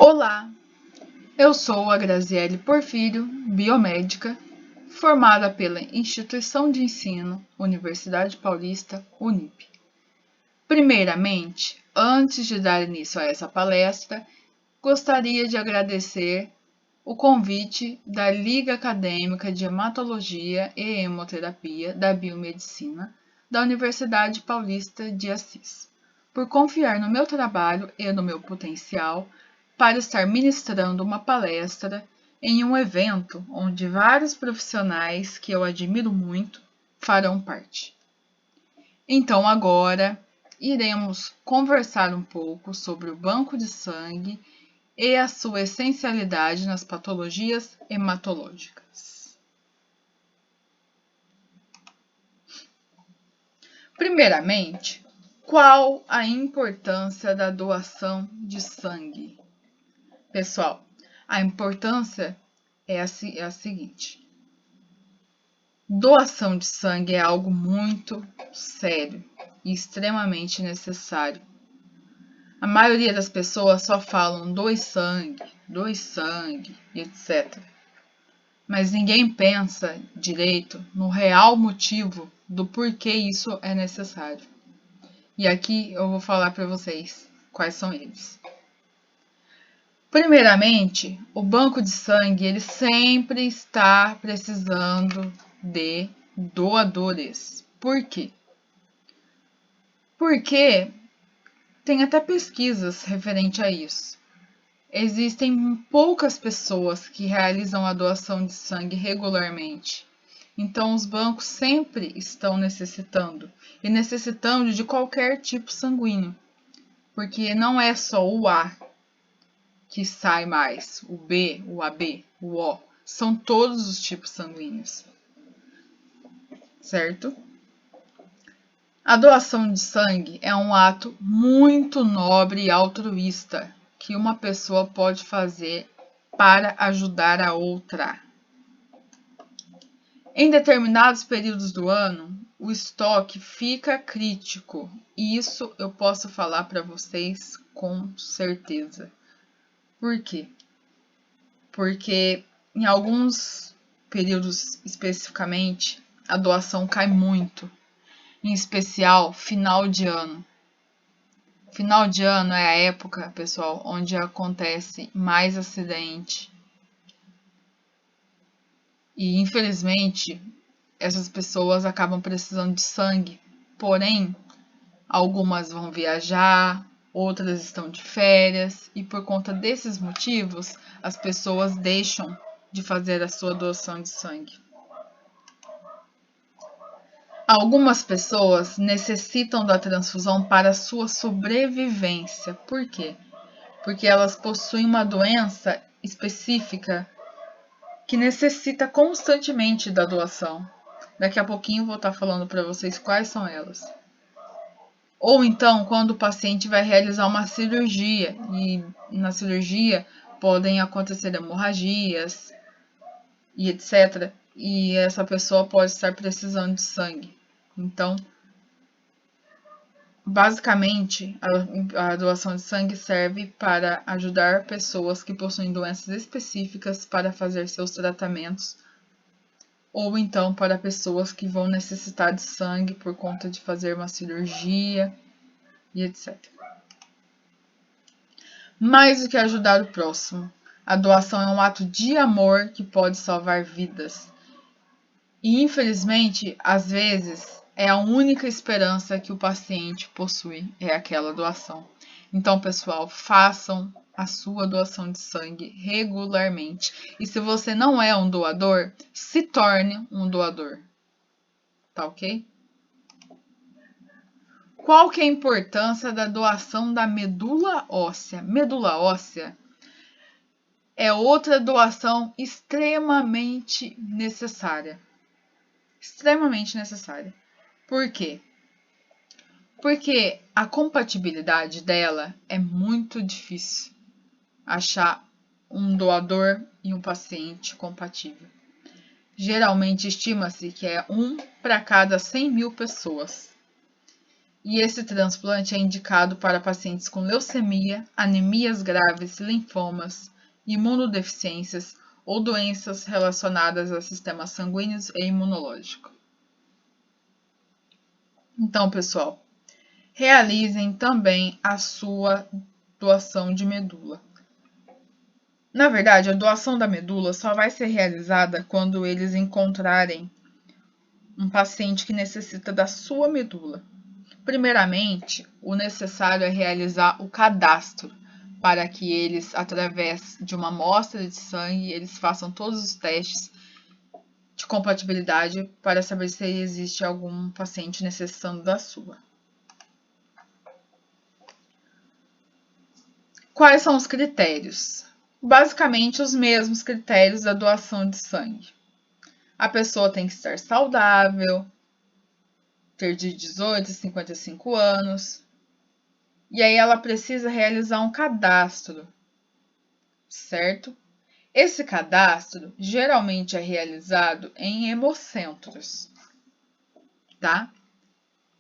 Olá, eu sou a Graziele Porfírio, biomédica, formada pela Instituição de Ensino Universidade Paulista, Unip. Primeiramente, antes de dar início a essa palestra, gostaria de agradecer o convite da Liga Acadêmica de Hematologia e Hemoterapia da Biomedicina da Universidade Paulista de Assis, por confiar no meu trabalho e no meu potencial para estar ministrando uma palestra em um evento onde vários profissionais que eu admiro muito farão parte. Então, agora iremos conversar um pouco sobre o banco de sangue e a sua essencialidade nas patologias hematológicas. Primeiramente, qual a importância da doação de sangue? Pessoal, a importância é a seguinte: doação de sangue é algo muito sério e extremamente necessário. A maioria das pessoas só falam doe sangue, etc. Mas ninguém pensa direito no real motivo do porquê isso é necessário. E aqui eu vou falar para vocês quais são eles. Primeiramente, o banco de sangue ele sempre está precisando de doadores. Por quê? Porque tem até pesquisas referente a isso. Existem poucas pessoas que realizam a doação de sangue regularmente. Então, os bancos sempre estão necessitando de qualquer tipo sanguíneo, porque não é só o A que sai mais, o B, o AB, o O, são todos os tipos sanguíneos, certo? A doação de sangue é um ato muito nobre e altruísta que uma pessoa pode fazer para ajudar a outra. Em determinados períodos do ano, o estoque fica crítico, e isso eu posso falar para vocês com certeza. Por quê? Porque em alguns períodos especificamente, a doação cai muito, em especial final de ano. Final de ano é a época, pessoal, onde acontece mais acidente. E infelizmente, essas pessoas acabam precisando de sangue. Porém, algumas vão viajar, outras estão de férias, e por conta desses motivos, as pessoas deixam de fazer a sua doação de sangue. Algumas pessoas necessitam da transfusão para sua sobrevivência. Por quê? Porque elas possuem uma doença específica que necessita constantemente da doação. Daqui a pouquinho eu vou estar falando para vocês quais são elas. Ou então, quando o paciente vai realizar uma cirurgia, e na cirurgia podem acontecer hemorragias e etc. E essa pessoa pode estar precisando de sangue. Então, basicamente, a doação de sangue serve para ajudar pessoas que possuem doenças específicas para fazer seus tratamentos, ou então para pessoas que vão necessitar de sangue por conta de fazer uma cirurgia e etc. Mais do que ajudar o próximo, a doação é um ato de amor que pode salvar vidas. E infelizmente, às vezes, é a única esperança que o paciente possui, é aquela doação. Então, pessoal, façam a sua doação de sangue regularmente. E se você não é um doador, se torne um doador. Tá ok? Qual que é a importância da doação da medula óssea? Medula óssea é outra doação extremamente necessária. Extremamente necessária. Por quê? Porque a compatibilidade dela é muito difícil. Achar um doador e um paciente compatível. Geralmente estima-se que é 1 para cada 100 mil pessoas. E esse transplante é indicado para pacientes com leucemia, anemias graves, linfomas, imunodeficiências ou doenças relacionadas a sistemas sanguíneos e imunológico. Então, pessoal, realizem também a sua doação de medula. Na verdade, a doação da medula só vai ser realizada quando eles encontrarem um paciente que necessita da sua medula. Primeiramente, o necessário é realizar o cadastro para que eles, através de uma amostra de sangue, eles façam todos os testes de compatibilidade para saber se existe algum paciente necessitando da sua. Quais são os critérios? Basicamente, os mesmos critérios da doação de sangue. A pessoa tem que estar saudável, ter de 18 a 55 anos, e aí ela precisa realizar um cadastro, certo? Esse cadastro geralmente é realizado em hemocentros, tá?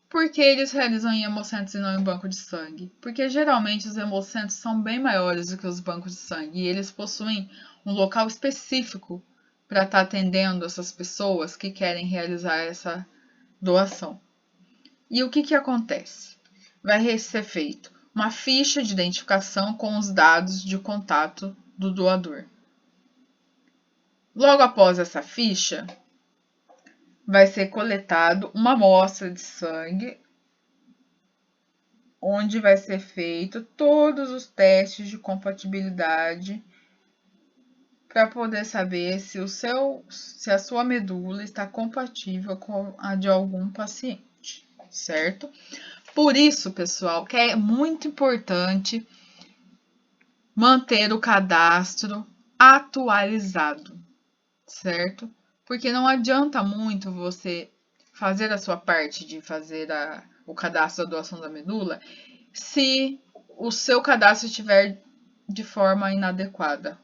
Por que eles realizam em hemocentros e não em banco de sangue? Porque geralmente os hemocentros são bem maiores do que os bancos de sangue e eles possuem um local específico para estar atendendo essas pessoas que querem realizar essa doação. E o que acontece? Vai ser feito uma ficha de identificação com os dados de contato do doador. Logo após essa ficha, vai ser coletado uma amostra de sangue, onde vai ser feito todos os testes de compatibilidade para poder saber se a sua medula está compatível com a de algum paciente, certo? Por isso, pessoal, que é muito importante manter o cadastro atualizado, certo? Porque não adianta muito você fazer a sua parte de fazer o cadastro da doação da medula se o seu cadastro estiver de forma inadequada,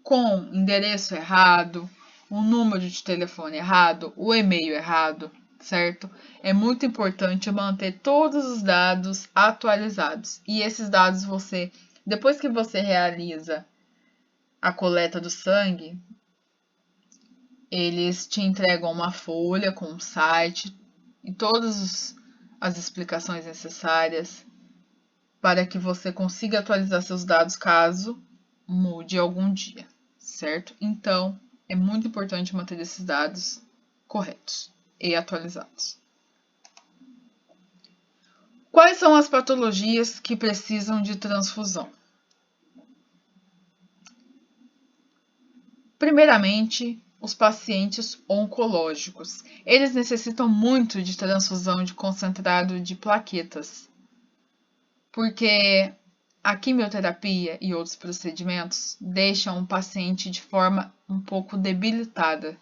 com endereço errado, o número de telefone errado, o e-mail errado, certo? É muito importante manter todos os dados atualizados. E esses dados depois que você realiza a coleta do sangue, eles te entregam uma folha com um site e todas as explicações necessárias para que você consiga atualizar seus dados caso mude algum dia, certo? Então, é muito importante manter esses dados corretos e atualizados. Quais são as patologias que precisam de transfusão? Primeiramente, os pacientes oncológicos. Eles necessitam muito de transfusão de concentrado de plaquetas, porque a quimioterapia e outros procedimentos deixam o paciente de forma um pouco debilitada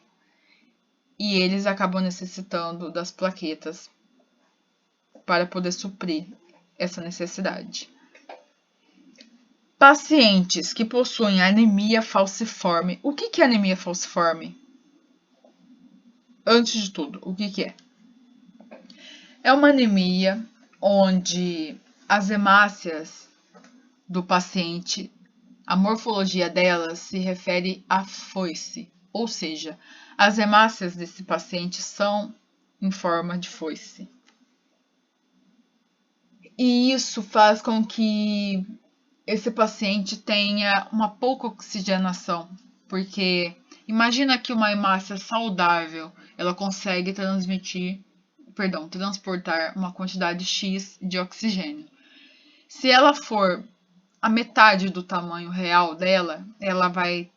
e eles acabam necessitando das plaquetas para poder suprir essa necessidade. Pacientes que possuem anemia falciforme. O que é anemia falciforme? Antes de tudo, o que é? É uma anemia onde as hemácias do paciente, a morfologia delas se refere à foice, ou seja, as hemácias desse paciente são em forma de foice. E isso faz com que esse paciente tenha uma pouca oxigenação, porque imagina que uma hemácia saudável, ela consegue transportar uma quantidade X de oxigênio. Se ela for a metade do tamanho real dela, ela vai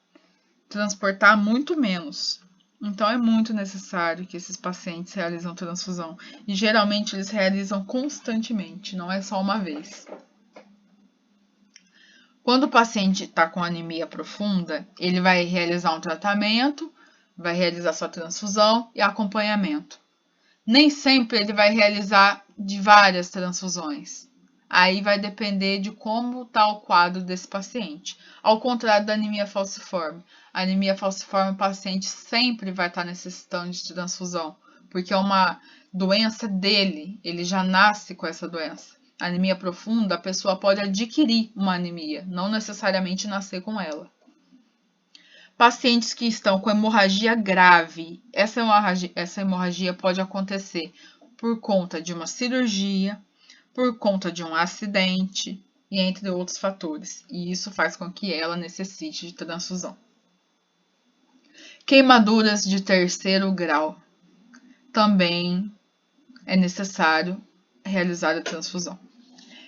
transportar muito menos. Então, é muito necessário que esses pacientes realizem transfusão. E, geralmente, eles realizam constantemente, não é só uma vez. Quando o paciente está com anemia profunda, ele vai realizar um tratamento, vai realizar sua transfusão e acompanhamento. Nem sempre ele vai realizar de várias transfusões. Aí vai depender de como está o quadro desse paciente. Ao contrário da anemia falciforme. A anemia falciforme, o paciente sempre vai estar necessitando de transfusão, porque é uma doença dele, ele já nasce com essa doença. Anemia profunda, a pessoa pode adquirir uma anemia, não necessariamente nascer com ela. Pacientes que estão com hemorragia grave, essa hemorragia pode acontecer por conta de uma cirurgia, por conta de um acidente e entre outros fatores. E isso faz com que ela necessite de transfusão. Queimaduras de 3º grau. Também é necessário realizar a transfusão.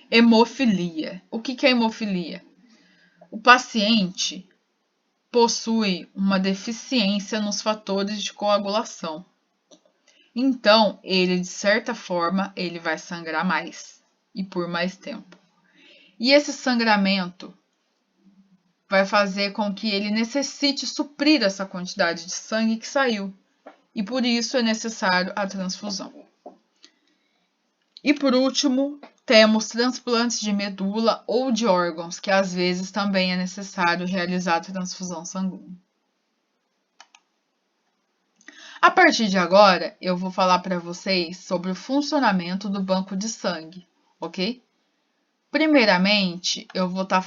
Hemofilia. O que é hemofilia? O paciente possui uma deficiência nos fatores de coagulação. Então, ele, de certa forma, ele vai sangrar mais e por mais tempo. E esse sangramento vai fazer com que ele necessite suprir essa quantidade de sangue que saiu. E por isso é necessário a transfusão. E por último, temos transplantes de medula ou de órgãos, que às vezes também é necessário realizar a transfusão sanguínea. A partir de agora, eu vou falar para vocês sobre o funcionamento do banco de sangue, ok? Primeiramente, eu vou estar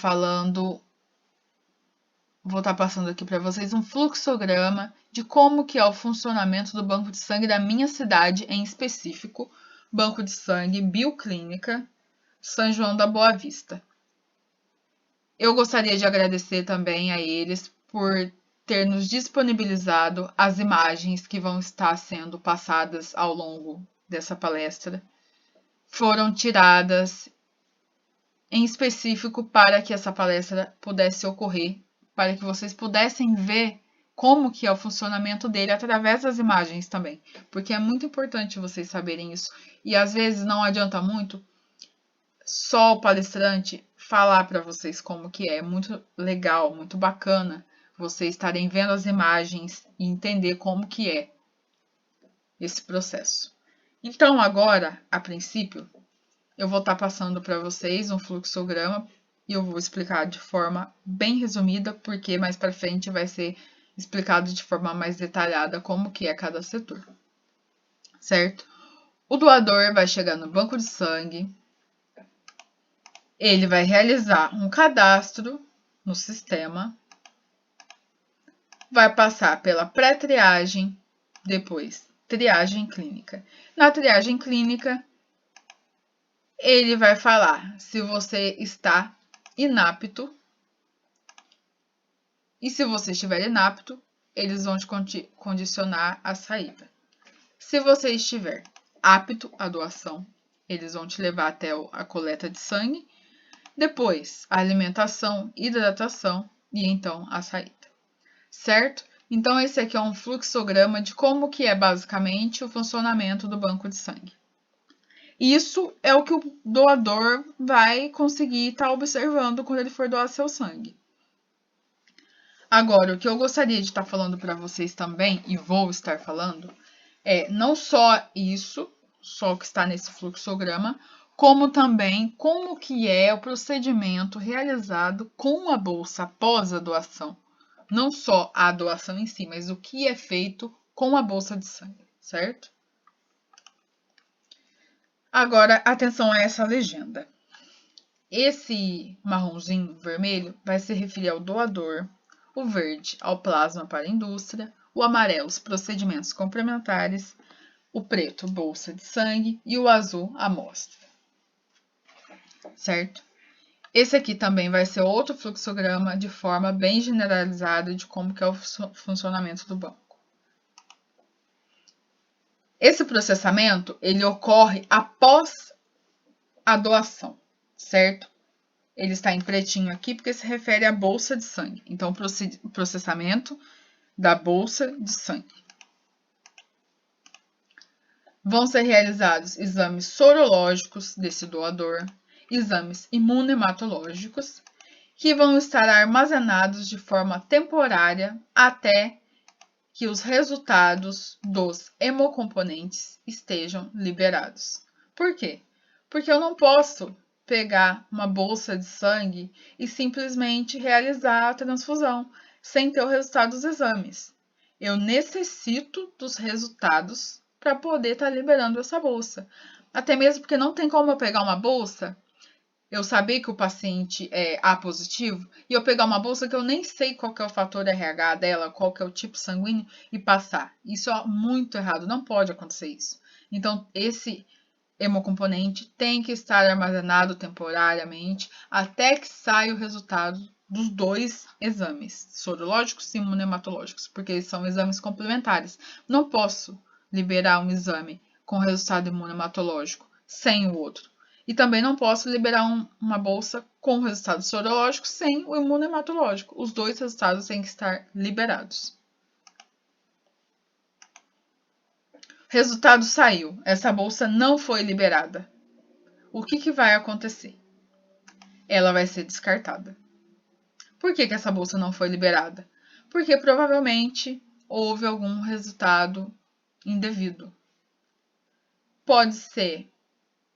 passando aqui para vocês um fluxograma de como que é o funcionamento do banco de sangue da minha cidade, em específico, Banco de Sangue Bioclínica São João da Boa Vista. Eu gostaria de agradecer também a eles por ter nos disponibilizado as imagens que vão estar sendo passadas ao longo dessa palestra. Foram tiradas em específico para que essa palestra pudesse ocorrer, para que vocês pudessem ver como que é o funcionamento dele através das imagens também, porque é muito importante vocês saberem isso. E às vezes não adianta muito só o palestrante falar para vocês como que é. É muito legal, muito bacana vocês estarem vendo as imagens e entender como que é esse processo. Então agora, a princípio, eu vou estar passando para vocês um fluxograma e eu vou explicar de forma bem resumida, porque mais para frente vai ser explicado de forma mais detalhada como que é cada setor, certo? O doador vai chegar no banco de sangue, ele vai realizar um cadastro no sistema, vai passar pela pré-triagem, depois triagem clínica. Na triagem clínica, ele vai falar se você está inapto, e se você estiver inapto, eles vão te condicionar a saída. Se você estiver apto à doação, eles vão te levar até a coleta de sangue, depois a alimentação, hidratação e então a saída. Certo? Então esse aqui é um fluxograma de como que é basicamente o funcionamento do banco de sangue. Isso é o que o doador vai conseguir estar observando quando ele for doar seu sangue. Agora, o que eu gostaria de estar falando para vocês também, e vou estar falando, é não só isso, só o que está nesse fluxograma, como também como que é o procedimento realizado com a bolsa após a doação. Não só a doação em si, mas o que é feito com a bolsa de sangue, certo? Agora, atenção a essa legenda. Esse marronzinho vermelho vai se referir ao doador, o verde ao plasma para a indústria, o amarelo os procedimentos complementares, o preto bolsa de sangue e o azul amostra. Certo? Esse aqui também vai ser outro fluxograma de forma bem generalizada de como que é o funcionamento do banco. Esse processamento, ele ocorre após a doação, certo? Ele está em pretinho aqui porque se refere à bolsa de sangue. Então, o processamento da bolsa de sangue. Vão ser realizados exames sorológicos desse doador, exames imunohematológicos, que vão estar armazenados de forma temporária até que os resultados dos hemocomponentes estejam liberados. Por quê? Porque eu não posso pegar uma bolsa de sangue e simplesmente realizar a transfusão sem ter o resultado dos exames. Eu necessito dos resultados para poder estar liberando essa bolsa. Até mesmo porque não tem como eu pegar uma bolsa, eu saber que o paciente é A positivo, e eu pegar uma bolsa que eu nem sei qual que é o fator RH dela, qual que é o tipo sanguíneo, e passar. Isso é muito errado, não pode acontecer isso. Então, esse hemocomponente tem que estar armazenado temporariamente até que saia o resultado dos 2 exames, sorológicos e imunematológicos, porque eles são exames complementares. Não posso liberar um exame com resultado imunematológico sem o outro. E também não posso liberar uma bolsa com resultado sorológico sem o imunematológico. Os 2 resultados têm que estar liberados. Resultado saiu. Essa bolsa não foi liberada. O que vai acontecer? Ela vai ser descartada. Por que essa bolsa não foi liberada? Porque provavelmente houve algum resultado indevido. Pode ser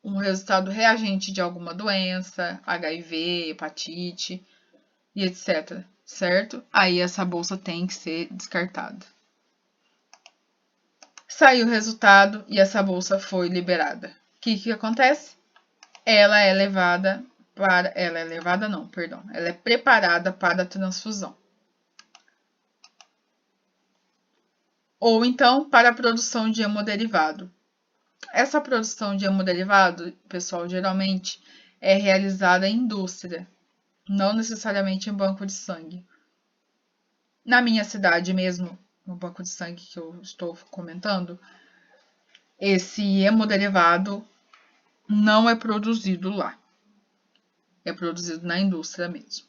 um resultado reagente de alguma doença, HIV, hepatite e etc. Certo? Aí essa bolsa tem que ser descartada. Saiu o resultado e essa bolsa foi liberada. O que acontece? Ela é preparada para a transfusão. Ou então para a produção de hemoderivado. Essa produção de hemoderivado, pessoal, geralmente é realizada em indústria, não necessariamente em banco de sangue. Na minha cidade mesmo, no banco de sangue que eu estou comentando, esse hemoderivado não é produzido lá. É produzido na indústria mesmo.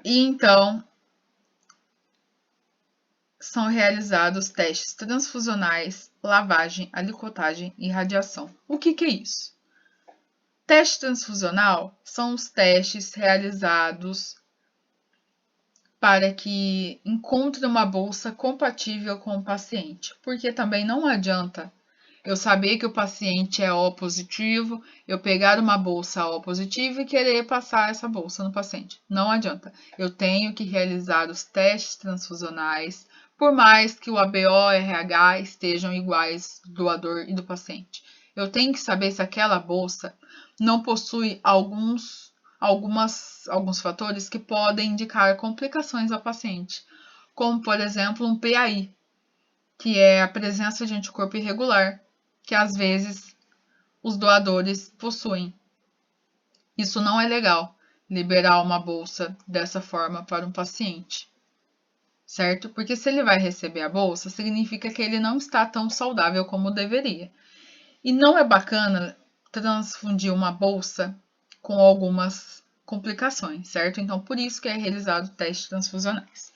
E então, são realizados testes transfusionais, lavagem, alicotagem e radiação. O que é isso? Teste transfusional são os testes realizados para que encontre uma bolsa compatível com o paciente, porque também não adianta eu saber que o paciente é O positivo, eu pegar uma bolsa O positiva e querer passar essa bolsa no paciente. Não adianta. Eu tenho que realizar os testes transfusionais, por mais que o ABO e RH estejam iguais do doador e do paciente. Eu tenho que saber se aquela bolsa não possui alguns fatores que podem indicar complicações ao paciente, como, por exemplo, um PAI, que é a presença de anticorpo irregular, que às vezes os doadores possuem. Isso não é legal, liberar uma bolsa dessa forma para um paciente, certo? Porque se ele vai receber a bolsa, significa que ele não está tão saudável como deveria. E não é bacana transfundir uma bolsa com algumas complicações, certo? Então, por isso que é realizado testes transfusionais.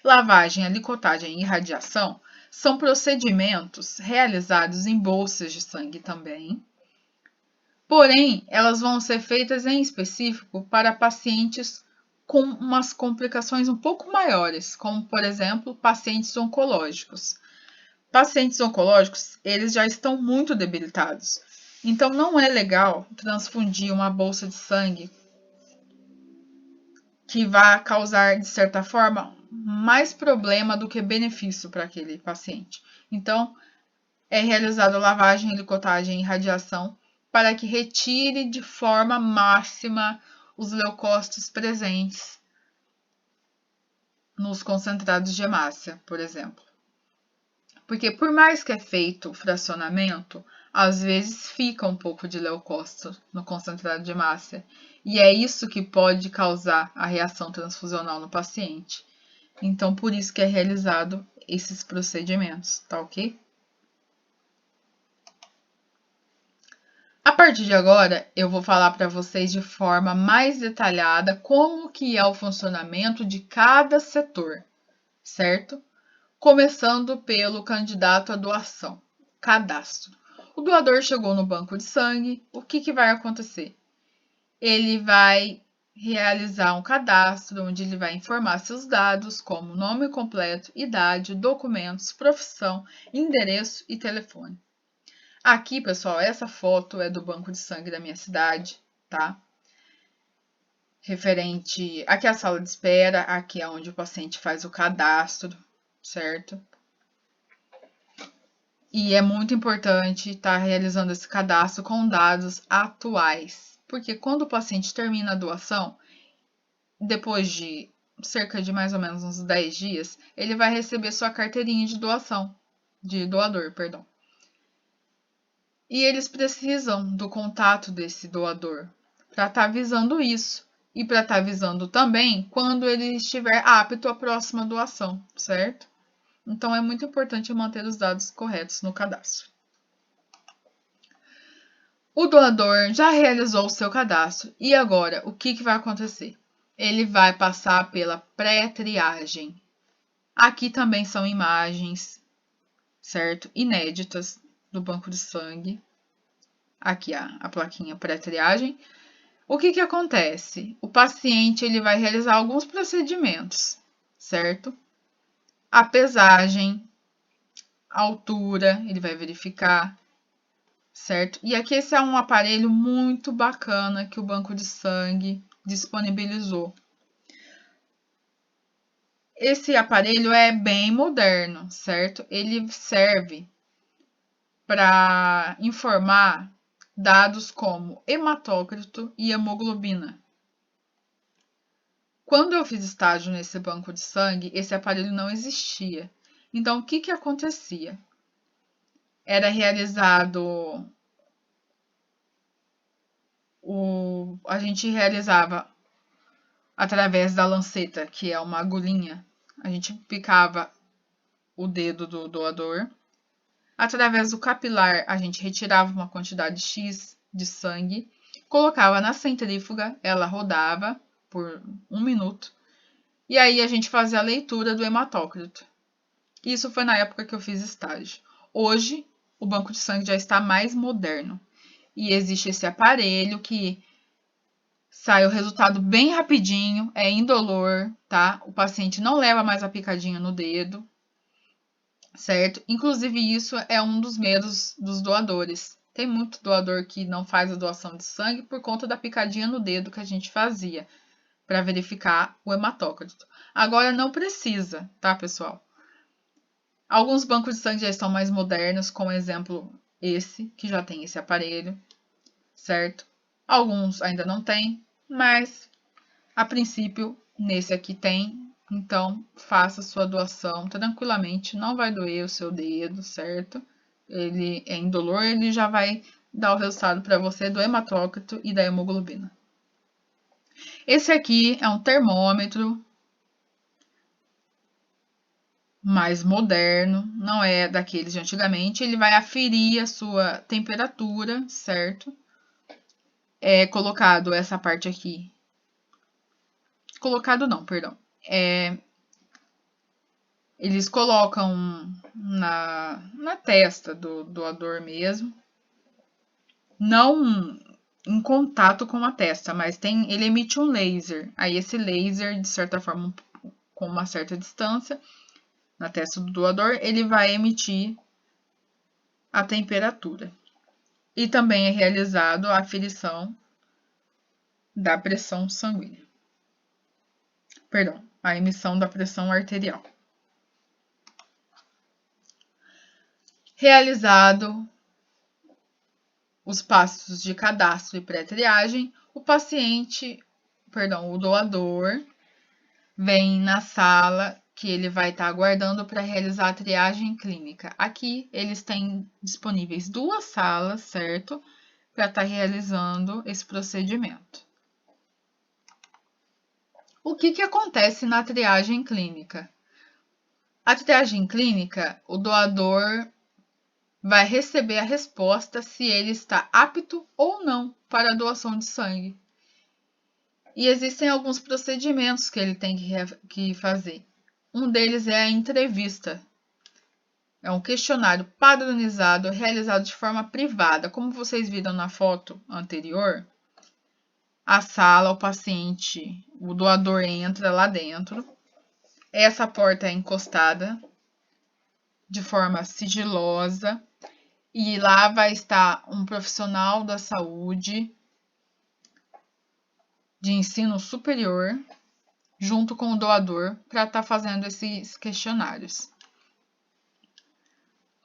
Lavagem, alicotagem e radiação são procedimentos realizados em bolsas de sangue também, porém, elas vão ser feitas em específico para pacientes com umas complicações um pouco maiores, como, por exemplo, pacientes oncológicos. Pacientes oncológicos, eles já estão muito debilitados, então não é legal transfundir uma bolsa de sangue que vai causar, de certa forma, mais problema do que benefício para aquele paciente. Então, é realizada lavagem, helicotagem e radiação para que retire de forma máxima os leucócitos presentes nos concentrados de hemácia, por exemplo. Porque por mais que é feito o fracionamento, às vezes fica um pouco de leucócito no concentrado de hemácia. E é isso que pode causar a reação transfusional no paciente. Então, por isso que é realizado esses procedimentos, tá ok? A partir de agora, eu vou falar para vocês de forma mais detalhada como que é o funcionamento de cada setor, certo? Começando pelo candidato à doação, cadastro. O doador chegou no banco de sangue, o que vai acontecer? Ele vai realizar um cadastro onde ele vai informar seus dados, como nome completo, idade, documentos, profissão, endereço e telefone. Aqui, pessoal, essa foto é do banco de sangue da minha cidade, tá? referente. Aqui é a sala de espera, aqui é onde o paciente faz o cadastro, certo? E é muito importante estar realizando esse cadastro com dados atuais, porque quando o paciente termina a doação, depois de cerca de mais ou menos uns 10 dias, ele vai receber sua carteirinha de doação, de doador, perdão. E eles precisam do contato desse doador para estar avisando isso e para estar avisando também quando ele estiver apto à próxima doação, certo? Então é muito importante manter os dados corretos no cadastro. O doador já realizou o seu cadastro e agora o que vai acontecer? Ele vai passar pela pré-triagem. Aqui também são imagens, certo? Inéditas do banco de sangue. Aqui a plaquinha pré-triagem. O que acontece? O paciente ele vai realizar alguns procedimentos, certo? A pesagem, a altura, ele vai verificar, certo? E aqui esse é um aparelho muito bacana que o banco de sangue disponibilizou. Esse aparelho é bem moderno, certo? Ele serve para informar dados como hematócrito e hemoglobina. Quando eu fiz estágio nesse banco de sangue, esse aparelho não existia. Então, o que acontecia? Era realizado a gente realizava através da lanceta, que é uma agulhinha. A gente picava o dedo do doador. Através do capilar, a gente retirava uma quantidade X de sangue, colocava na centrífuga, ela rodava por 1 minuto, e aí a gente fazia a leitura do hematócrito. Isso foi na época que eu fiz estágio. Hoje, o banco de sangue já está mais moderno, e existe esse aparelho que sai o resultado bem rapidinho, é indolor, tá? O paciente não leva mais a picadinha no dedo, certo? Inclusive, isso é um dos medos dos doadores. Tem muito doador que não faz a doação de sangue por conta da picadinha no dedo que a gente fazia para verificar o hematócrito. Agora não precisa, tá, pessoal? Alguns bancos de sangue já estão mais modernos, como exemplo esse, que já tem esse aparelho, certo? Alguns ainda não tem, mas a princípio nesse aqui tem. Então, faça sua doação tranquilamente, não vai doer o seu dedo, certo? Ele é indolor, ele já vai dar o resultado para você do hematócrito e da hemoglobina. Esse aqui é um termômetro mais moderno, não é daqueles de antigamente. Ele vai aferir a sua temperatura, certo? É colocado essa parte aqui. Colocado não, perdão. Eles colocam na testa do doador mesmo, não em contato com a testa, mas ele emite um laser. Aí esse laser, de certa forma, com uma certa distância na testa do doador, ele vai emitir a temperatura. E também é realizado a aferição da pressão sanguínea. Perdão, a emissão da pressão arterial. Realizado os passos de cadastro e pré-triagem, o doador, vem na sala que ele vai estar aguardando para realizar a triagem clínica. Aqui eles têm disponíveis 2 salas, certo? Para estar realizando esse procedimento. O que acontece na triagem clínica? A triagem clínica, o doador vai receber a resposta se ele está apto ou não para a doação de sangue. E existem alguns procedimentos que ele tem que fazer. Um deles é a entrevista. É um questionário padronizado realizado de forma privada. Como vocês viram na foto anterior, a sala, o paciente, o doador entra lá dentro. Essa porta é encostada de forma sigilosa. E lá vai estar um profissional da saúde de ensino superior, junto com o doador, para estar fazendo esses questionários.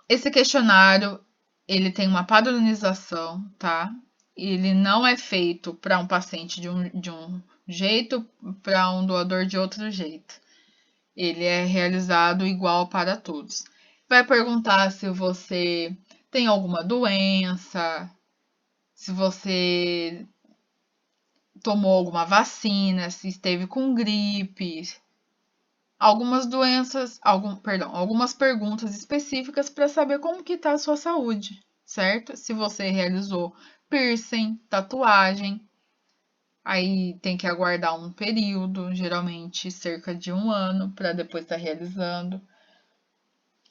Esse questionário, ele tem uma padronização, tá? Ele não é feito para um paciente de um jeito, para um doador de outro jeito. Ele é realizado igual para todos. Vai perguntar se você tem alguma doença, se você tomou alguma vacina, se esteve com gripe, algumas doenças, algumas perguntas específicas para saber como que está a sua saúde, certo? Se você realizou piercing, tatuagem, aí tem que aguardar um período, geralmente cerca de 1 ano, para depois estar realizando,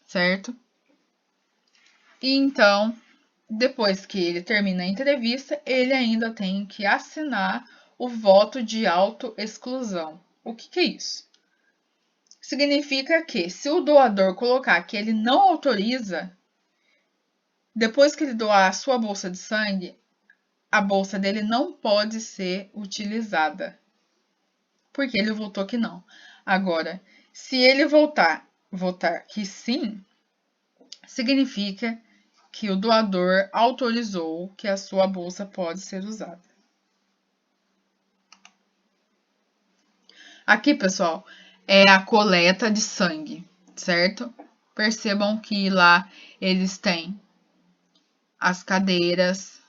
certo? E então, depois que ele termina a entrevista, ele ainda tem que assinar o voto de autoexclusão. O que é isso? Significa que, se o doador colocar que ele não autoriza, depois que ele doar a sua bolsa de sangue, a bolsa dele não pode ser utilizada. Porque ele votou que não. Agora, se ele votar que sim, significa que o doador autorizou que a sua bolsa pode ser usada. Aqui, pessoal, é a coleta de sangue, certo? Percebam que lá eles têm as cadeiras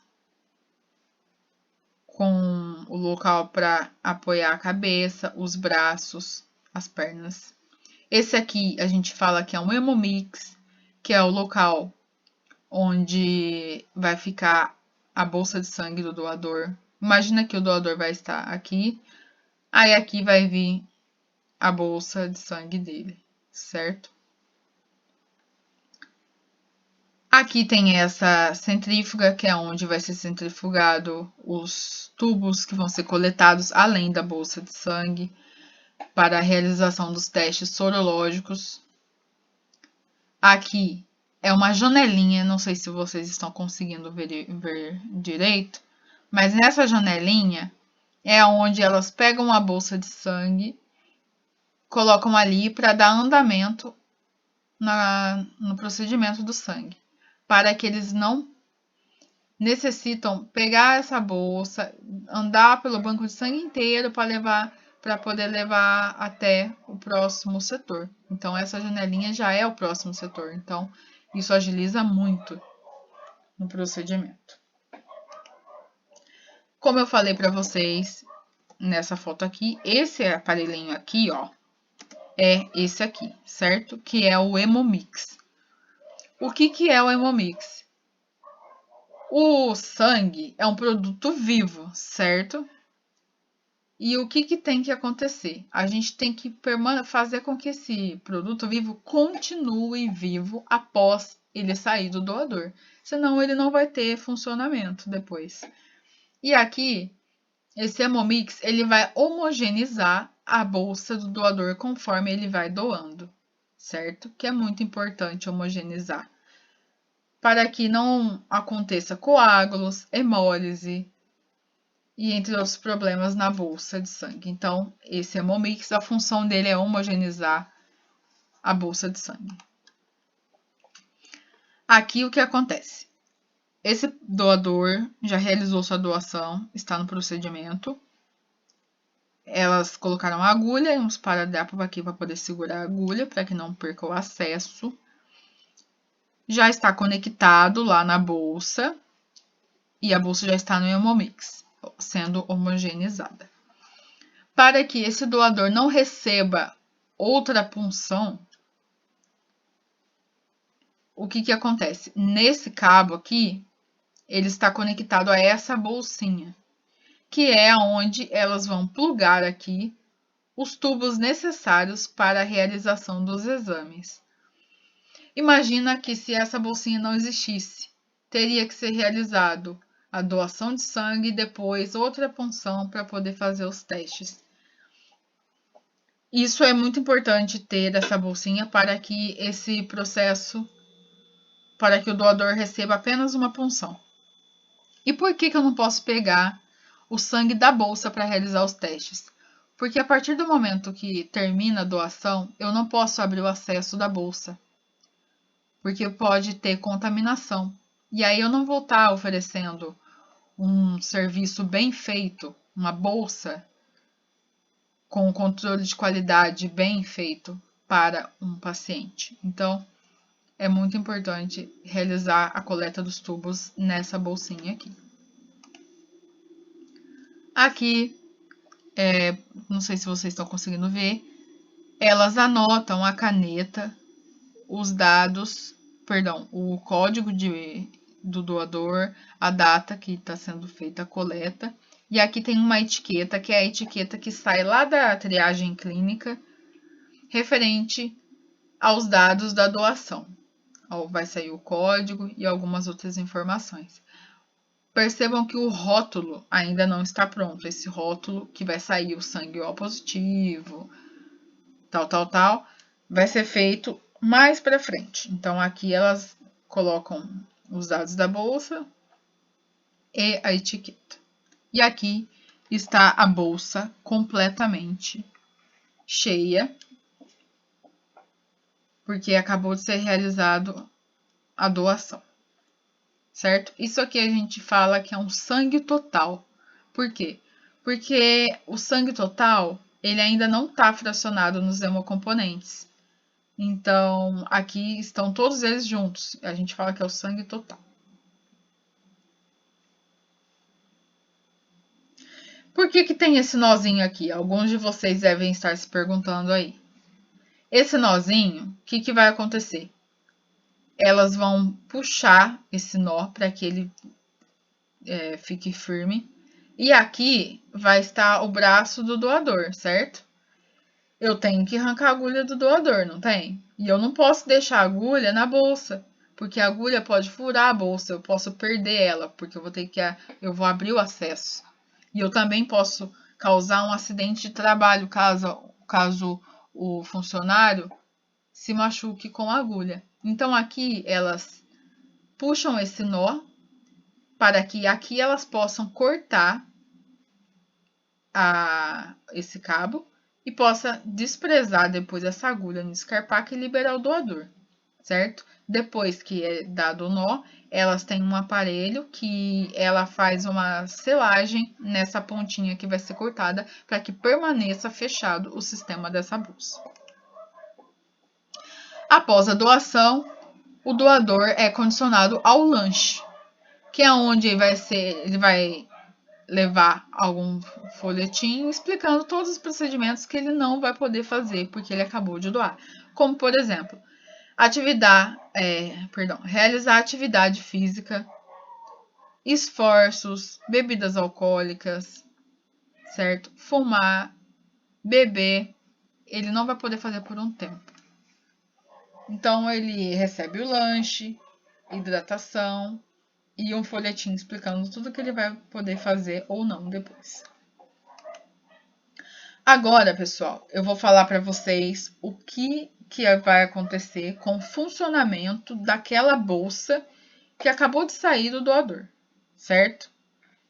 com o local para apoiar a cabeça, os braços, as pernas. Esse aqui a gente fala que é um hemomix, que é o local onde vai ficar a bolsa de sangue do doador. Imagina que o doador vai estar aqui, aí aqui vai vir a bolsa de sangue dele, certo? Aqui tem essa centrífuga, que é onde vai ser centrifugado os tubos que vão ser coletados além da bolsa de sangue para a realização dos testes sorológicos. Aqui é uma janelinha, não sei se vocês estão conseguindo ver direito, mas nessa janelinha é onde elas pegam a bolsa de sangue, colocam ali para dar andamento no procedimento do sangue, para que eles não necessitam pegar essa bolsa, andar pelo banco de sangue inteiro para poder levar até o próximo setor. Então essa janelinha já é o próximo setor. Então isso agiliza muito no procedimento. Como eu falei para vocês nessa foto aqui, esse aparelhinho aqui, ó, é esse aqui, certo? Que é o hemomix. O que é o hemomix? O sangue é um produto vivo, certo? E o que tem que acontecer? A gente tem que fazer com que esse produto vivo continue vivo após ele sair do doador. Senão ele não vai ter funcionamento depois. E aqui, esse hemomix, ele vai homogeneizar a bolsa do doador conforme ele vai doando, certo? Que é muito importante homogeneizar, para que não aconteça coágulos, hemólise e entre outros problemas na bolsa de sangue. Então, esse hemomix, a função dele é homogeneizar a bolsa de sangue. Aqui o que acontece? Esse doador já realizou sua doação, está no procedimento. Elas colocaram a agulha e uns paradrapos aqui para poder segurar a agulha, para que não perca o acesso. Já está conectado lá na bolsa e a bolsa já está no hemomix, sendo homogeneizada. Para que esse doador não receba outra punção, o que acontece? Nesse cabo aqui, ele está conectado a essa bolsinha, que é onde elas vão plugar aqui os tubos necessários para a realização dos exames. Imagina que se essa bolsinha não existisse, teria que ser realizado a doação de sangue e depois outra punção para poder fazer os testes. Isso é muito importante ter essa bolsinha para que esse processo, para que o doador receba apenas uma punção. E por que eu não posso pegar o sangue da bolsa para realizar os testes. Porque a partir do momento que termina a doação, eu não posso abrir o acesso da bolsa. Porque pode ter contaminação. E aí eu não vou estar oferecendo um serviço bem feito, uma bolsa com controle de qualidade bem feito para um paciente. Então, é muito importante realizar a coleta dos tubos nessa bolsinha aqui. Aqui, não sei se vocês estão conseguindo ver, elas anotam a caneta, os dados, perdão, o código do doador, a data que está sendo feita a coleta. E aqui tem uma etiqueta, que é a etiqueta que sai lá da triagem clínica, referente aos dados da doação. Vai sair o código e algumas outras informações. Percebam que o rótulo ainda não está pronto. Esse rótulo que vai sair o sangue O positivo, tal, vai ser feito mais para frente. Então, aqui elas colocam os dados da bolsa e a etiqueta. E aqui está a bolsa completamente cheia, porque acabou de ser realizado a doação, certo? Isso aqui a gente fala que é um sangue total. Por quê? Porque o sangue total, ele ainda não está fracionado nos hemocomponentes. Então, aqui estão todos eles juntos. A gente fala que é o sangue total. Por que tem esse nozinho aqui? Alguns de vocês devem estar se perguntando aí. Esse nozinho, o que vai acontecer? Elas vão puxar esse nó para que ele fique firme. E aqui vai estar o braço do doador, certo? Eu tenho que arrancar a agulha do doador, não tem? E eu não posso deixar a agulha na bolsa, porque a agulha pode furar a bolsa, eu posso perder ela, porque eu vou abrir o acesso. E eu também posso causar um acidente de trabalho caso o funcionário se machuque com a agulha. Então aqui elas puxam esse nó para que aqui elas possam cortar esse cabo e possa desprezar depois essa agulha no escarpaque e liberar o doador, certo? Depois que é dado o nó, elas têm um aparelho que ela faz uma selagem nessa pontinha que vai ser cortada para que permaneça fechado o sistema dessa bolsa. Após a doação, o doador é condicionado ao lanche, que é onde ele vai levar algum folhetinho explicando todos os procedimentos que ele não vai poder fazer porque ele acabou de doar. Como, por exemplo, realizar atividade física, esforços, bebidas alcoólicas, certo? Fumar, beber, ele não vai poder fazer por um tempo. Então, ele recebe o lanche, hidratação e um folhetim explicando tudo que ele vai poder fazer ou não depois. Agora, pessoal, eu vou falar para vocês o que vai acontecer com o funcionamento daquela bolsa que acabou de sair do doador, certo?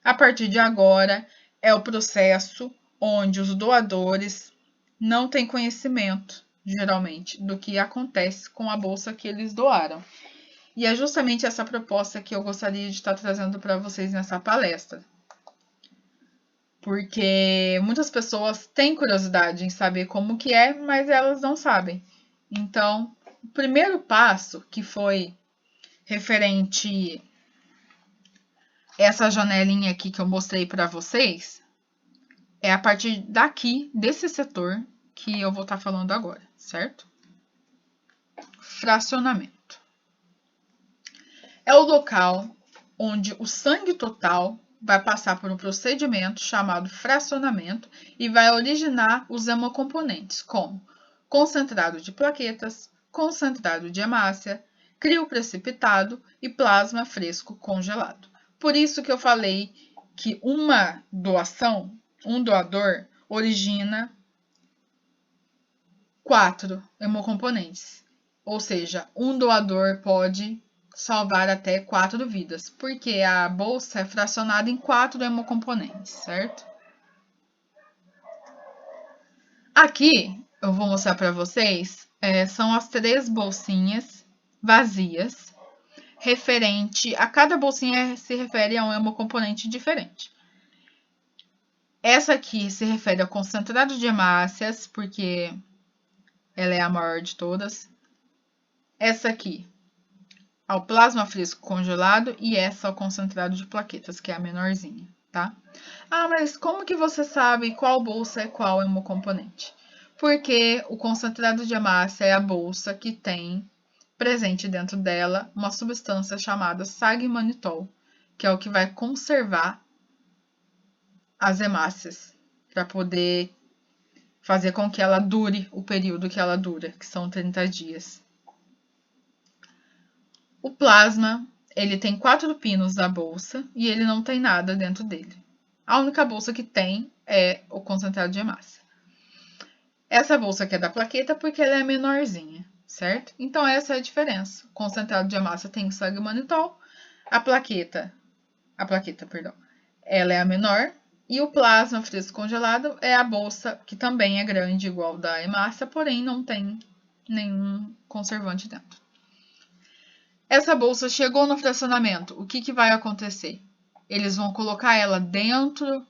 A partir de agora, é o processo onde os doadores não têm conhecimento, geralmente, do que acontece com a bolsa que eles doaram. E é justamente essa proposta que eu gostaria de estar trazendo para vocês nessa palestra. Porque muitas pessoas têm curiosidade em saber como que é, mas elas não sabem. Então, o primeiro passo, que foi referente a essa janelinha aqui que eu mostrei para vocês, é a partir daqui, desse setor, que eu vou estar falando agora, certo? Fracionamento. É o local onde o sangue total vai passar por um procedimento chamado fracionamento e vai originar os hemocomponentes, como concentrado de plaquetas, concentrado de hemácia, crioprecipitado e plasma fresco congelado. Por isso que eu falei que uma doação, um doador, origina 4 hemocomponentes. Ou seja, um doador pode salvar até 4 vidas, porque a bolsa é fracionada em 4 hemocomponentes, certo? Aqui eu vou mostrar para vocês, são as 3 bolsinhas vazias, referente a cada bolsinha se refere a um hemocomponente diferente. Essa aqui se refere ao concentrado de hemácias, porque ela é a maior de todas. Essa aqui ao plasma fresco congelado e essa ao concentrado de plaquetas, que é a menorzinha, tá? Ah, mas como que você sabe qual bolsa é qual hemocomponente? Porque o concentrado de hemácia é a bolsa que tem presente dentro dela uma substância chamada sagmanitol, que é o que vai conservar as hemácias, para poder fazer com que ela dure o período que ela dura, que são 30 dias. O plasma, ele tem 4 pinos da bolsa e ele não tem nada dentro dele. A única bolsa que tem é o concentrado de hemácia. Essa bolsa aqui é da plaqueta porque ela é menorzinha, certo? Então essa é a diferença. O concentrado de hemácia tem o sagmanitol, a plaqueta, perdão, ela é a menor, e o plasma fresco congelado é a bolsa que também é grande, igual da hemácia, porém não tem nenhum conservante dentro. Essa bolsa chegou no fracionamento, o que vai acontecer? Eles vão colocar ela dentro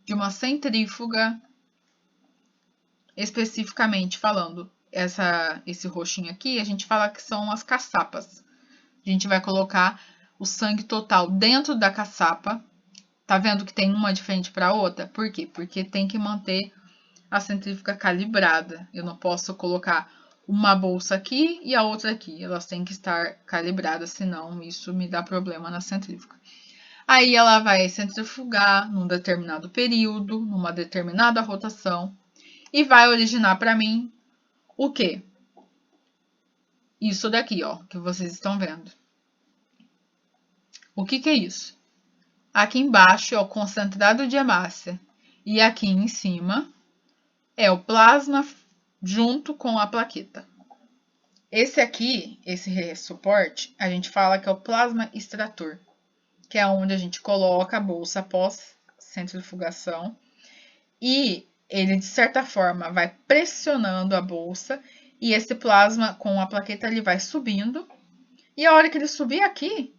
de uma centrífuga, especificamente falando, esse roxinho aqui, a gente fala que são as caçapas. A gente vai colocar o sangue total dentro da caçapa. Tá vendo que tem uma de frente para a outra? Por quê? Porque tem que manter a centrífuga calibrada. Eu não posso colocar uma bolsa aqui e a outra aqui. Elas têm que estar calibradas, senão isso me dá problema na centrífuga. Aí ela vai centrifugar num determinado período, numa determinada rotação, e vai originar para mim o quê? Isso daqui, ó, que vocês estão vendo. O que é isso? Aqui embaixo é o concentrado de hemácia e aqui em cima é o plasma junto com a plaqueta. Esse aqui, esse suporte, a gente fala que é o plasma extrator, que é onde a gente coloca a bolsa após centrifugação e ele, de certa forma, vai pressionando a bolsa e esse plasma com a plaqueta ele vai subindo. E a hora que ele subir aqui,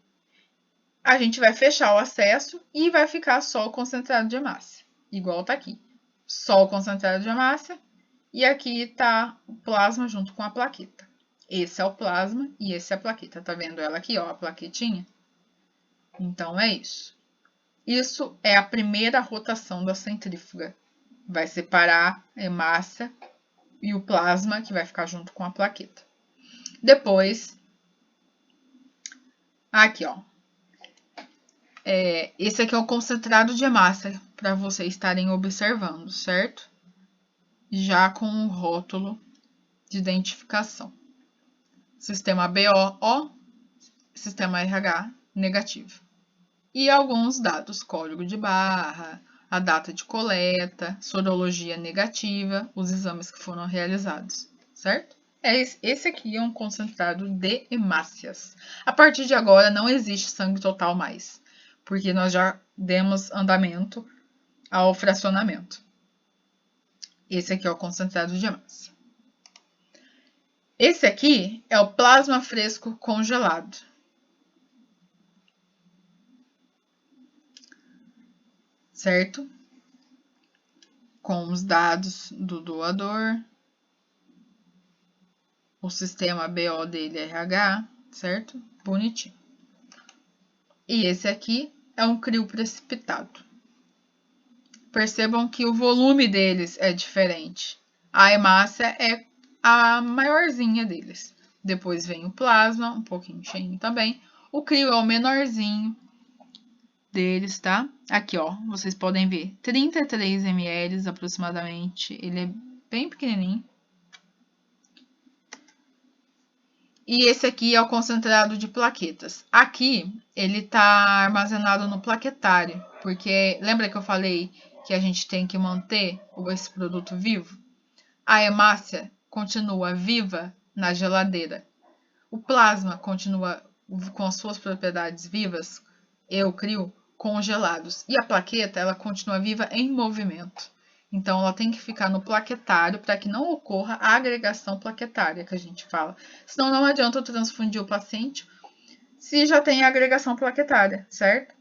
a gente vai fechar o acesso e vai ficar só o concentrado de hemácia, igual tá aqui. Só o concentrado de hemácia e aqui tá o plasma junto com a plaqueta. Esse é o plasma e esse é a plaqueta. Tá vendo ela aqui, ó, a plaquetinha? Então é isso. Isso é a primeira rotação da centrífuga. Vai separar a hemácia e o plasma que vai ficar junto com a plaqueta. Depois, aqui, ó. Esse aqui é o concentrado de hemácia, para vocês estarem observando, certo? Já com um rótulo de identificação. Sistema BO, O, sistema RH, negativo. E alguns dados, código de barra, a data de coleta, sorologia negativa, os exames que foram realizados, certo? Esse aqui é um concentrado de hemácias. A partir de agora não existe sangue total mais, porque nós já demos andamento ao fracionamento. Esse aqui é o concentrado de hemácia. Esse aqui é o plasma fresco congelado. Certo? Com os dados do doador, o sistema BO dele RH, certo? Bonitinho. E esse aqui é um crio precipitado. Percebam que o volume deles é diferente. A hemácia é a maiorzinha deles. Depois vem o plasma, um pouquinho cheinho também. O crio é o menorzinho deles, tá? Aqui, ó, vocês podem ver, 33 ml aproximadamente. Ele é bem pequenininho. E esse aqui é o concentrado de plaquetas. Aqui, ele tá armazenado no plaquetário, porque lembra que eu falei que a gente tem que manter esse produto vivo? A hemácia continua viva na geladeira. O plasma continua com as suas propriedades vivas, e o crio, congelados. E a plaqueta, ela continua viva em movimento. Então, ela tem que ficar no plaquetário para que não ocorra a agregação plaquetária, que a gente fala. Senão, não adianta eu transfundir o paciente se já tem a agregação plaquetária, certo?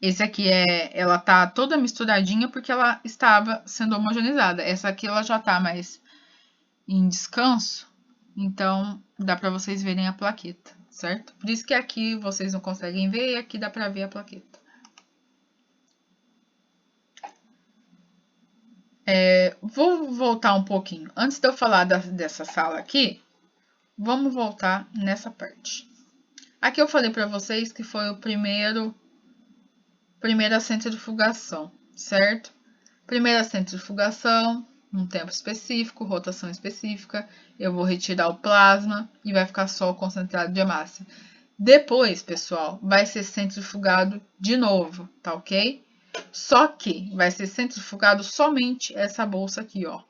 Esse aqui ela tá toda misturadinha porque ela estava sendo homogeneizada. Essa aqui ela já tá mais em descanso, então dá para vocês verem a plaqueta, certo? Por isso que aqui vocês não conseguem ver e aqui dá para ver a plaqueta. Vou voltar um pouquinho. Antes de eu falar dessa sala aqui, vamos voltar nessa parte. Aqui eu falei para vocês que foi o primeira centrifugação, certo? Primeira centrifugação, um tempo específico, rotação específica, eu vou retirar o plasma e vai ficar só o concentrado de hemácia. Depois, pessoal, vai ser centrifugado de novo, tá ok? Só que vai ser centrifugado somente essa bolsa aqui, ó.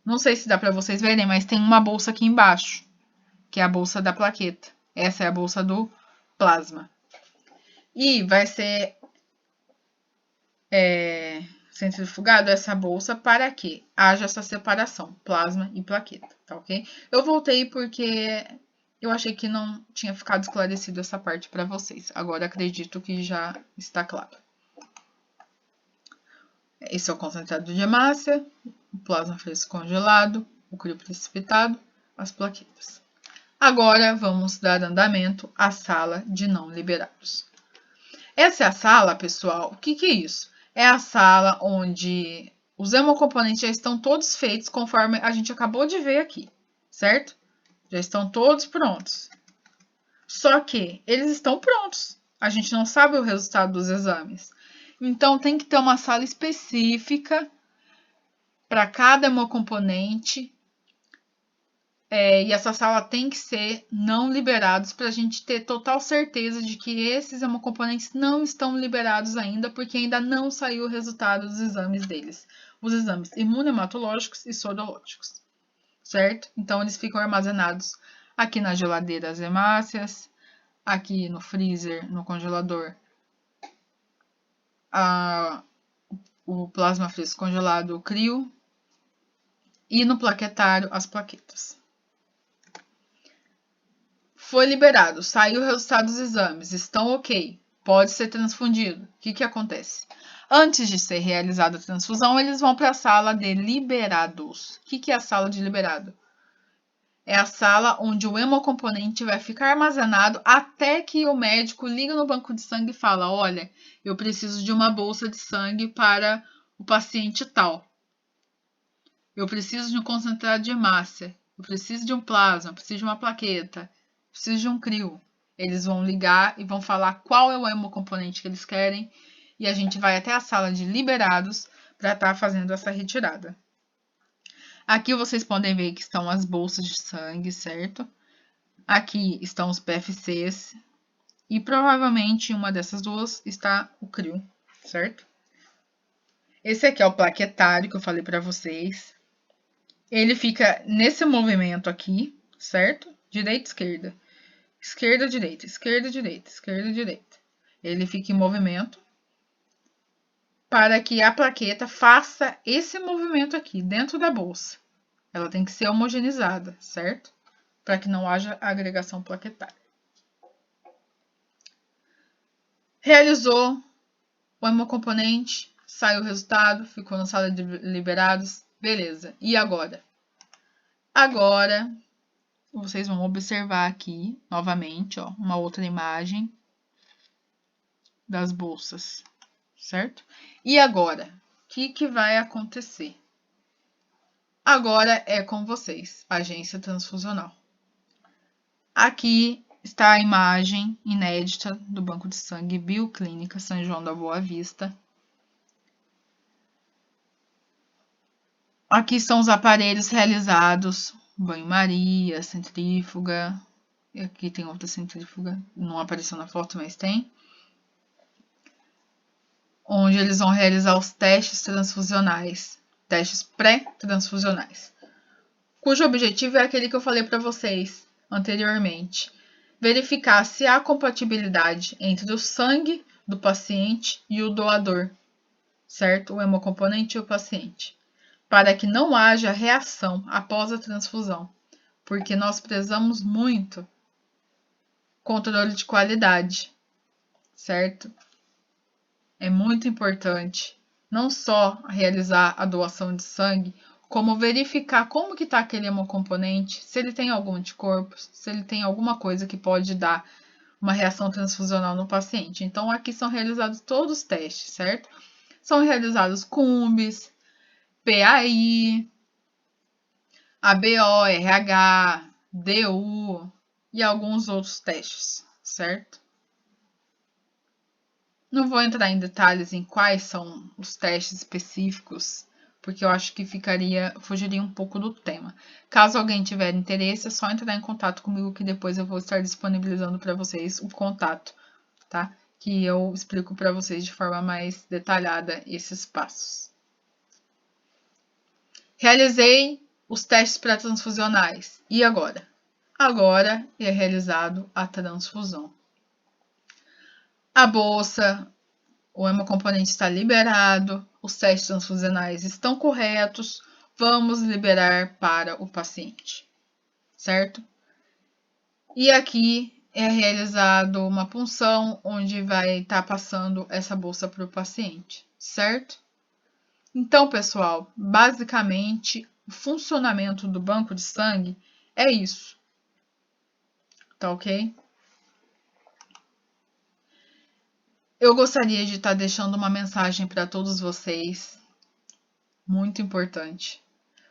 Não sei se dá para vocês verem, mas tem uma bolsa aqui embaixo, que é a bolsa da plaqueta. Essa é a bolsa do plasma. E vai ser centrifugado essa bolsa para que haja essa separação, plasma e plaqueta, tá ok? Eu voltei porque eu achei que não tinha ficado esclarecido essa parte para vocês. Agora acredito que já está claro. Esse é o concentrado de hemácia, o plasma fresco congelado, o crio precipitado, as plaquetas. Agora vamos dar andamento à sala de não liberados. Essa é a sala, pessoal. O que é isso? É a sala onde os hemocomponentes já estão todos feitos conforme a gente acabou de ver aqui, certo? Já estão todos prontos. Só que eles estão prontos. A gente não sabe o resultado dos exames. Então, tem que ter uma sala específica para cada hemocomponente. E essa sala tem que ser não liberados para a gente ter total certeza de que esses hemocomponentes não estão liberados ainda, porque ainda não saiu o resultado dos exames deles. Os exames imunohematológicos e sorológicos, certo? Então, eles ficam armazenados aqui na geladeira as hemácias, aqui no freezer, no congelador, o plasma fresco congelado, o crio, e no plaquetário, as plaquetas. Foi liberado, saiu o resultado dos exames, estão ok, pode ser transfundido. O que acontece? Antes de ser realizada a transfusão, eles vão para a sala de liberados. O que é a sala de liberado? É a sala onde o hemocomponente vai ficar armazenado até que o médico liga no banco de sangue e fala: olha, eu preciso de uma bolsa de sangue para o paciente tal. Eu preciso de um concentrado de hemácia. Eu preciso de um plasma, eu preciso de uma plaqueta. Preciso de um crio. Eles vão ligar e vão falar qual é o hemocomponente que eles querem e a gente vai até a sala de liberados para estar fazendo essa retirada. Aqui vocês podem ver que estão as bolsas de sangue, certo? Aqui estão os PFCs e provavelmente em uma dessas duas está o crio, certo? Esse aqui é o plaquetário que eu falei para vocês. Ele fica nesse movimento aqui, certo? Direita, esquerda. Esquerda, direita, esquerda, direita, esquerda, direita. Ele fica em movimento para que a plaqueta faça esse movimento aqui dentro da bolsa. Ela tem que ser homogeneizada, certo? Para que não haja agregação plaquetária. Realizou o hemocomponente, saiu o resultado, ficou na sala de liberados, beleza. E agora? Agora vocês vão observar aqui, novamente, ó, uma outra imagem das bolsas, certo? E agora, o que vai acontecer? Agora é com vocês, agência transfusional. Aqui está a imagem inédita do Banco de Sangue Bioclínica São João da Boa Vista. Aqui são os aparelhos realizados, banho-maria, centrífuga. Aqui tem outra centrífuga, não apareceu na foto, mas tem. Onde eles vão realizar os testes transfusionais, testes pré-transfusionais, cujo objetivo é aquele que eu falei para vocês anteriormente. verificar se há compatibilidade entre o sangue do paciente e o doador, certo? O hemocomponente e o paciente, para que não haja reação após a transfusão, porque nós prezamos muito controle de qualidade, certo? É muito importante não só realizar a doação de sangue, como verificar como que está aquele hemocomponente, se ele tem algum anticorpo, se ele tem alguma coisa que pode dar uma reação transfusional no paciente. Então, aqui são realizados todos os testes, certo? São realizados CUMBs, PAI, ABO, RH, DU e alguns outros testes, certo? Não vou entrar em detalhes em quais são os testes específicos, porque eu acho que fugiria um pouco do tema. Caso alguém tiver interesse, é só entrar em contato comigo que depois eu vou estar disponibilizando para vocês o contato, tá? Que eu explico para vocês de forma mais detalhada esses passos. Realizei os testes pré-transfusionais. E agora? Agora é realizado a transfusão. A bolsa, o hemocomponente está liberado, os testes transfusionais estão corretos, vamos liberar para o paciente, certo? E aqui é realizado uma punção, onde vai estar passando essa bolsa para o paciente, certo? Então, pessoal, basicamente, o funcionamento do banco de sangue é isso, tá ok? Eu gostaria de estar deixando uma mensagem para todos vocês, muito importante.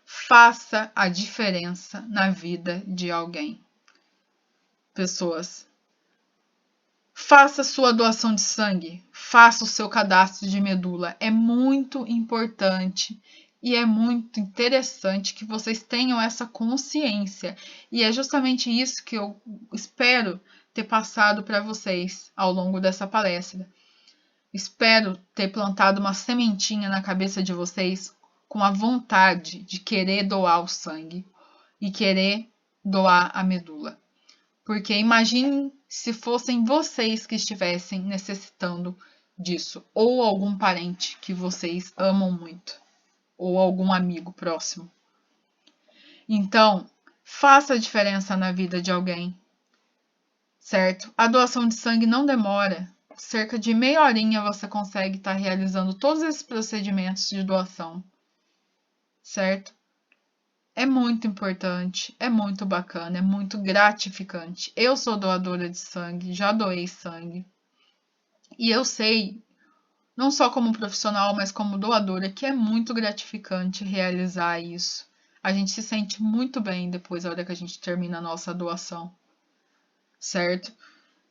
Faça a diferença na vida de alguém. Pessoas, faça sua doação de sangue, faça o seu cadastro de medula. É muito importante e é muito interessante que vocês tenham essa consciência. E é justamente isso que eu espero ter passado para vocês ao longo dessa palestra. Espero ter plantado uma sementinha na cabeça de vocês com a vontade de querer doar o sangue e querer doar a medula. Porque imaginem se fossem vocês que estivessem necessitando disso, ou algum parente que vocês amam muito, ou algum amigo próximo. Então, faça a diferença na vida de alguém, certo? A doação de sangue não demora. Cerca de meia horinha você consegue estar realizando todos esses procedimentos de doação, certo? É muito importante, é muito bacana, é muito gratificante. Eu sou doadora de sangue, já doei sangue. E eu sei, não só como profissional, mas como doadora, que é muito gratificante realizar isso. A gente se sente muito bem depois da hora que a gente termina a nossa doação, certo?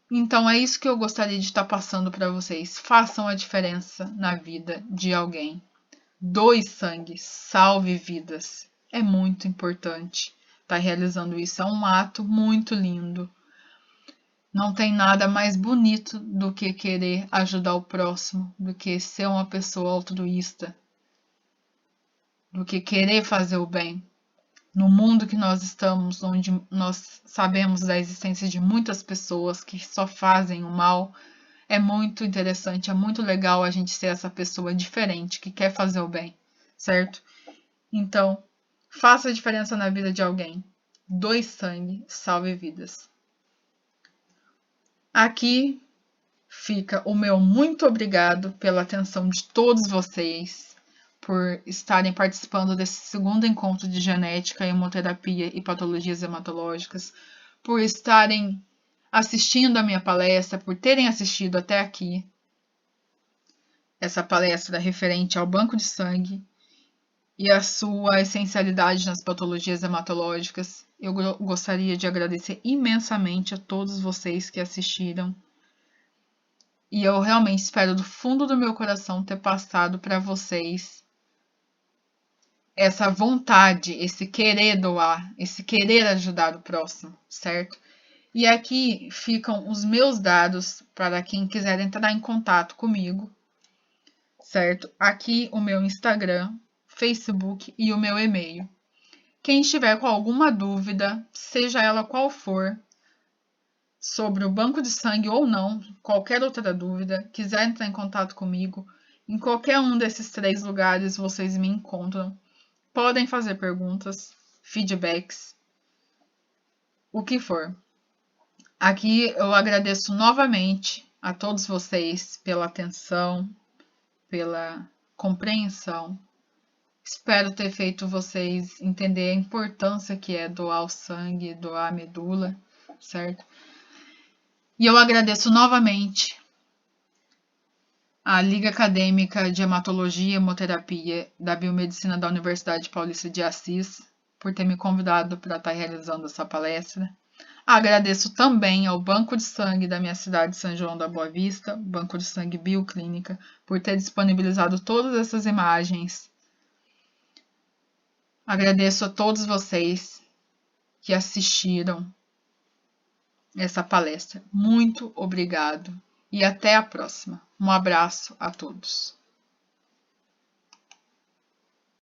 Então é isso que eu gostaria de estar passando para vocês. Façam a diferença na vida de alguém. Doe sangue, salve vidas. É muito importante estar realizando isso. É um ato muito lindo. Não tem nada mais bonito do que querer ajudar o próximo, do que ser uma pessoa altruísta, do que querer fazer o bem. No mundo que nós estamos, onde nós sabemos da existência de muitas pessoas que só fazem o mal, é muito interessante, é muito legal a gente ser essa pessoa diferente que quer fazer o bem, certo? Então, faça a diferença na vida de alguém. Doe sangue, salve vidas. Aqui fica o meu muito obrigado pela atenção de todos vocês, por estarem participando desse segundo encontro de genética, hemoterapia e patologias hematológicas, por estarem assistindo a minha palestra, por terem assistido até aqui essa palestra referente ao banco de sangue e a sua essencialidade nas patologias hematológicas. Eu gostaria de agradecer imensamente a todos vocês que assistiram. E eu realmente espero do fundo do meu coração ter passado para vocês essa vontade, esse querer doar, esse querer ajudar o próximo, certo? E aqui ficam os meus dados para quem quiser entrar em contato comigo, certo? Aqui o meu Instagram, Facebook e o meu e-mail. Quem estiver com alguma dúvida, seja ela qual for, sobre o banco de sangue ou não, qualquer outra dúvida, quiser entrar em contato comigo, em qualquer um desses 3 lugares vocês me encontram. Podem fazer perguntas, feedbacks, o que for. Aqui eu agradeço novamente a todos vocês pela atenção, pela compreensão. Espero ter feito vocês entender a importância que é doar o sangue, doar a medula, certo? E eu agradeço novamente à Liga Acadêmica de Hematologia e Hemoterapia da Biomedicina da Universidade Paulista de Assis por ter me convidado para estar realizando essa palestra. Agradeço também ao Banco de Sangue da minha cidade de São João da Boa Vista, Banco de Sangue Bioclínica, por ter disponibilizado todas essas imagens. Agradeço a todos vocês que assistiram essa palestra. Muito obrigado e até a próxima. Um abraço a todos.